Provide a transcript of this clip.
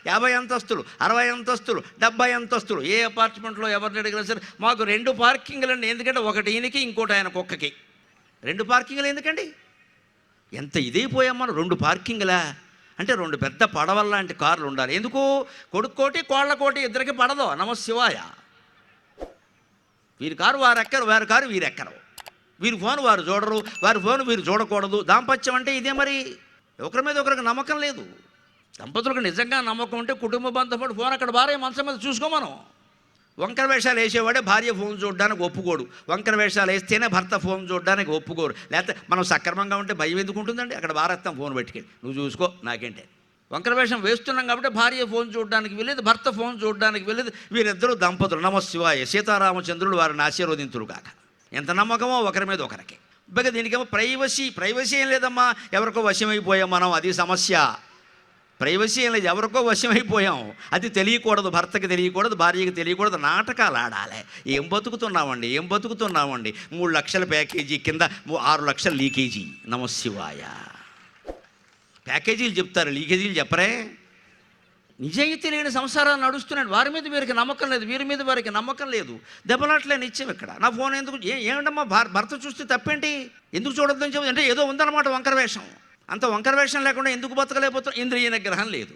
50 అంతస్తులు, 60 అంతస్తులు, 70 అంతస్తులు. ఏ అపార్ట్మెంట్లో ఎవరిని అడిగినా సరే మాకు 2 పార్కింగ్లు అండి. ఎందుకంటే ఒకటి ఈయనకి, ఇంకోటి ఆయన కుక్కకి. 2 పార్కింగ్లు ఎందుకండి? ఎంత ఇదైపోయాం మనం. 2 పార్కింగ్లా అంటే 2 పెద్ద పడవల్లాంటి కార్లు ఉండాలి. ఎందుకు? కొడుక్కోటి కోళ్ళకోటి ఇద్దరికి పడదు. నమశివాయ. వీరి కారు వారు ఎక్కరు, వారి కారు వీరు ఎక్కరు. వీరి ఫోన్ వారు చూడరు, వారి ఫోన్ వీరు చూడకూడదు. దాంపత్యం అంటే ఇదే మరి. ఒకరి మీద ఒకరికి నమ్మకం లేదు. దంపతులకు నిజంగా నమ్మకం ఉంటే కుటుంబ బంధువుడు ఫోన్ అక్కడ భార్య మంచం మీద చూసుకో. మనం వంకర వేషాలు వేసేవాడే భార్య ఫోన్ చూడడానికి ఒప్పుకోడు. వంకర వేషాలు వేస్తేనే భర్త ఫోన్ చూడడానికి ఒప్పుకోరు. లేకపోతే మనం సక్రమంగా ఉంటే భయం ఎందుకు ఉంటుందండి? అక్కడ భారత్తం ఫోన్ పెట్టుకెళ్ళి నువ్వు చూసుకో నాకేంటే. వంకర వేషం వేస్తున్నాం కాబట్టి భార్య ఫోన్ చూడడానికి వెళ్ళేది, భర్త ఫోన్ చూడడానికి వెళ్ళేది. వీరిద్దరూ దంపతులు. నమశివాయ. సీతారామచంద్రుడు వారిని ఆశీర్వదింతురు కాక. ఎంత నమ్మకమో ఒకరి మీద ఒకరికి. పైగా దీనికేమో ప్రైవసీ ఏం లేదమ్మా. ఎవరికో వశమైపోయాం మనం, అది సమస్య. ప్రైవసీ ఏం లేదు, ఎవరికో వశమైపోయాం. అది తెలియకూడదు, భర్తకి తెలియకూడదు, భార్యకి తెలియకూడదు. నాటకాలు ఆడాలి. ఏం బతుకుతున్నామండి. 3 లక్షల ప్యాకేజీ కింద 6 లక్షల లీకేజీ. నమశివాయ. ప్యాకేజీలు చెప్తారు, లీకేజీలు చెప్పరే. నిజాయితీ లేని సంసారాలు నడుస్తున్నాడు. వారి మీద వీరికి నమ్మకం లేదు, వీరి మీద వారికి నమ్మకం లేదు. దెబ్బలాట్లే నిత్యం ఇక్కడ. నా ఫోన్ ఎందుకు? ఏమిటమ్మా భర్త చూస్తే తప్పేంటి? ఎందుకు చూడొద్దని చెప్పి అంటే ఏదో ఉందన్నమాట వంకర వేషం. అంత వంకర వేషం లేకుండా ఎందుకు బతకలేకపోతాం? ఇంద్రియ నిగ్రహం లేదు.